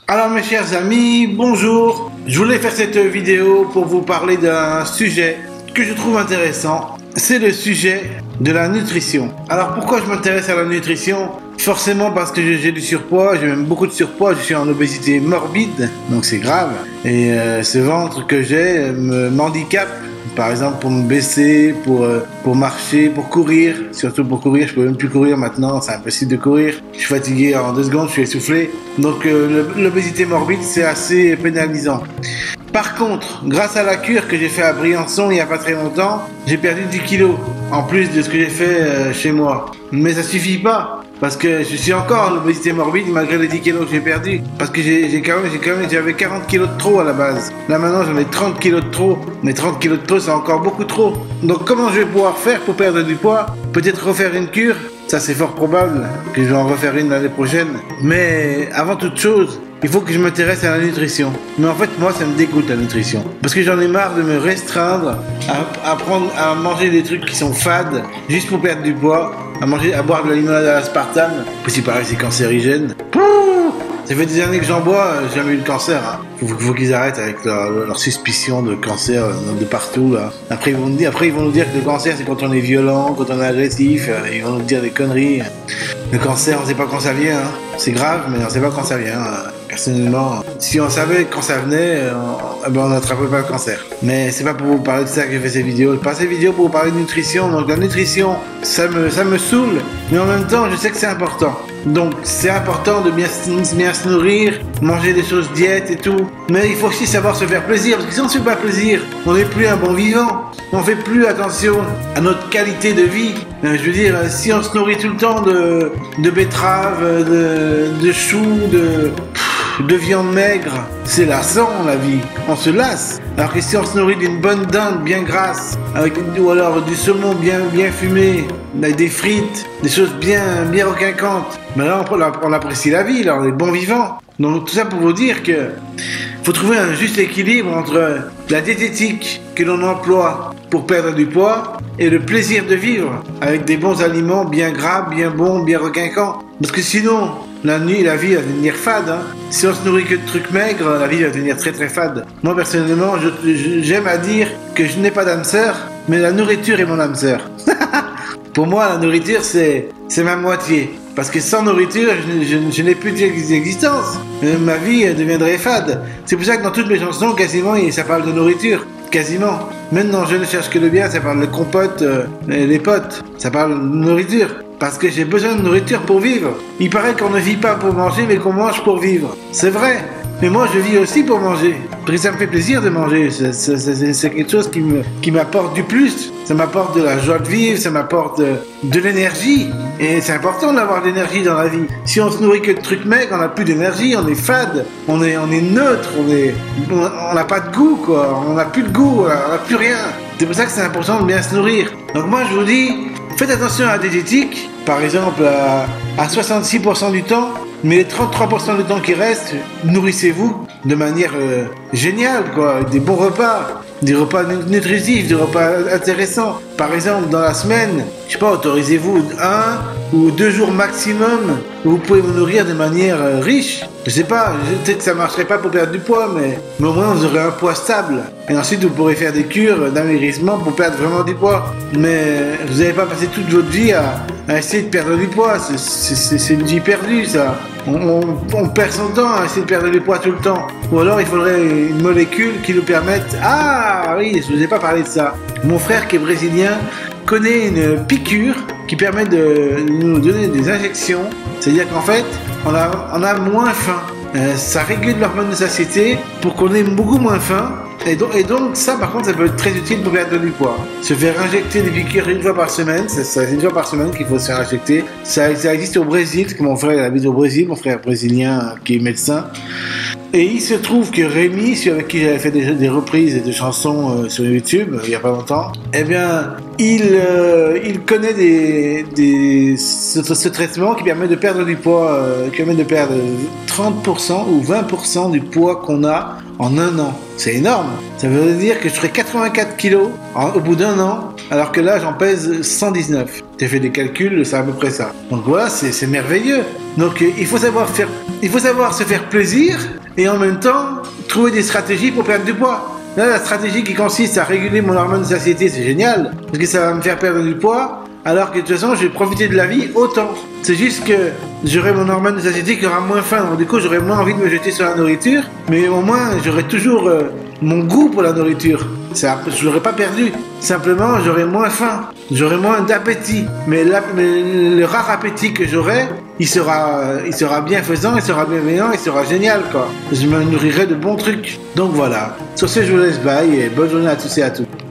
Alors mes chers amis, bonjour. Je voulais faire cette vidéo pour vous parler d'un sujet que je trouve intéressant. C'est le sujet de la nutrition. Alors pourquoi je m'intéresse à la nutrition? Forcément parce que j'ai du surpoids, j'ai même beaucoup de surpoids, je suis en obésité morbide, donc c'est grave. Et ce ventre que j'ai m'handicape. Par exemple pour me baisser, pour marcher, pour courir, surtout pour courir, je peux même plus courir maintenant, c'est impossible de courir. Je suis fatigué en 2 secondes, je suis essoufflé. Donc l'obésité morbide c'est assez pénalisant. Par contre, grâce à la cure que j'ai fait à Briançon il n'y a pas très longtemps, j'ai perdu 10 kilos en plus de ce que j'ai fait chez moi. Mais ça suffit pas. Parce que je suis encore en obésité morbide malgré les 10 kilos que j'ai perdus. Parce que j'avais 40 kilos de trop à la base. Là maintenant j'en ai 30 kilos de trop. Mais 30 kilos de trop c'est encore beaucoup trop. Donc comment je vais pouvoir faire pour perdre du poids? Peut-être refaire une cure. Ça c'est fort probable que je vais en refaire une l'année prochaine. Mais avant toute chose, il faut que je m'intéresse à la nutrition. Mais en fait moi ça me dégoûte la nutrition. Parce que j'en ai marre de me restreindre à manger des trucs qui sont fades juste pour perdre du poids. À boire de la limonade à l'aspartame, parce qu'il paraît que c'est cancérigène. Ça fait des années que j'en bois, j'ai jamais eu de cancer. Hein. Faut qu'ils arrêtent avec leur suspicion de cancer de partout. Là. Après ils vont nous dire que le cancer c'est quand on est violent, quand on est agressif. Ils vont nous dire des conneries. Le cancer, on sait pas quand ça vient. Hein. C'est grave, mais on sait pas quand ça vient. Personnellement, si on savait quand ça venait, on n'attraperait pas le cancer. Mais c'est pas pour vous parler de ça que j'ai fait ces vidéos. Je passe ces vidéos pour vous parler de nutrition. Donc la nutrition, ça me saoule, mais en même temps, je sais que c'est important. Donc c'est important de bien se nourrir, manger des choses diètes et tout. Mais il faut aussi savoir se faire plaisir, parce que si on ne se fait pas plaisir, on n'est plus un bon vivant. On fait plus attention à notre qualité de vie. Je veux dire, si on se nourrit tout le temps de betteraves, de choux, de viande maigre, c'est lassant la vie, on se lasse. Alors que si on se nourrit d'une bonne dinde bien grasse, ou alors du saumon bien fumé, avec des frites, des choses bien requinquantes, ben là on apprécie la vie, là on est bon vivant. Donc tout ça pour vous dire que faut trouver un juste équilibre entre la diététique que l'on emploie pour perdre du poids et le plaisir de vivre avec des bons aliments bien gras, bien bons, bien requinquants. Parce que sinon, la vie va devenir fade. Hein. Si on se nourrit que de trucs maigres, la vie va devenir très très fade. Moi personnellement, j'aime à dire que je n'ai pas d'âme sœur, mais la nourriture est mon âme sœur. Pour moi, la nourriture, c'est ma moitié. Parce que sans nourriture, je n'ai plus d'existence. Ma vie deviendrait fade. C'est pour ça que dans toutes mes chansons, quasiment, ça parle de nourriture. Quasiment. Même dans Je ne cherche que le bien, ça parle de compote, les potes. Ça parle de nourriture. Parce que j'ai besoin de nourriture pour vivre. Il paraît qu'on ne vit pas pour manger, mais qu'on mange pour vivre. C'est vrai. Mais moi, je vis aussi pour manger. Parce que ça me fait plaisir de manger. C'est quelque chose qui m'apporte du plus. Ça m'apporte de la joie de vivre, ça m'apporte de l'énergie. Et c'est important d'avoir de l'énergie dans la vie. Si on se nourrit que de trucs maigres, on n'a plus d'énergie, on est fade, on est neutre, on n'a pas de goût, quoi. On n'a plus de goût, on n'a plus rien. C'est pour ça que c'est important de bien se nourrir. Donc moi, je vous dis, faites attention à la diététique. Par exemple, à 66% du temps, mais les 33% du temps qui reste, nourrissez-vous de manière géniale, quoi, avec des bons repas, des repas nutritifs, des repas intéressants. Par exemple, dans la semaine, je sais pas, autorisez-vous 1 ou 2 jours maximum où vous pouvez vous nourrir de manière riche. Je sais pas, peut-être que ça marcherait pas pour perdre du poids, mais au moins vous aurez un poids stable. Et ensuite vous pourrez faire des cures d'amaigrissement pour perdre vraiment du poids. Mais vous n'allez pas passer toute votre vie à essayer de perdre du poids, c'est une vie perdue ça. On perd son temps à essayer de perdre du poids tout le temps. Ou alors il faudrait une molécule qui nous permette... Ah oui, je vous ai pas parlé de ça. Mon frère qui est brésilien connaît une piqûre qui permet de nous donner des injections. C'est-à-dire qu'en fait, on a moins faim. Ça régule l'hormone de satiété pour qu'on ait beaucoup moins faim. Et donc ça par contre ça peut être très utile pour perdre du poids. Se faire injecter des piqûres 1 fois par semaine, c'est 1 fois par semaine qu'il faut se faire injecter. Ça existe au Brésil, parce que mon frère habite au Brésil, mon frère brésilien qui est médecin. Et il se trouve que Rémi, avec qui j'avais fait des reprises de chansons sur YouTube il n'y a pas longtemps, eh bien il connaît ce traitement qui permet de perdre du poids, qui permet de perdre 30% ou 20% du poids qu'on a en 1 an. C'est énorme. Ça veut dire que je ferai 84 kilos au bout d'1 an, alors que là j'en pèse 119. J'ai fait des calculs, c'est à peu près ça. Donc voilà, c'est merveilleux. Donc il faut savoir se faire plaisir et en même temps trouver des stratégies pour perdre du poids. Là, la stratégie qui consiste à réguler mon hormone de satiété, c'est génial, parce que ça va me faire perdre du poids, alors que de toute façon, je vais profiter de la vie autant. C'est juste que j'aurai mon hormone de satiété qui aura moins faim, donc du coup, j'aurai moins envie de me jeter sur la nourriture, mais au moins, j'aurai toujours mon goût pour la nourriture. Je l'aurais pas perdu. Simplement, j'aurais moins faim, j'aurais moins d'appétit. Mais le rare appétit que j'aurai, il sera bienfaisant, il sera bienveillant, il sera génial, quoi. Je me nourrirai de bons trucs. Donc voilà. Sur ce, je vous laisse bye et bonne journée à tous et à toutes.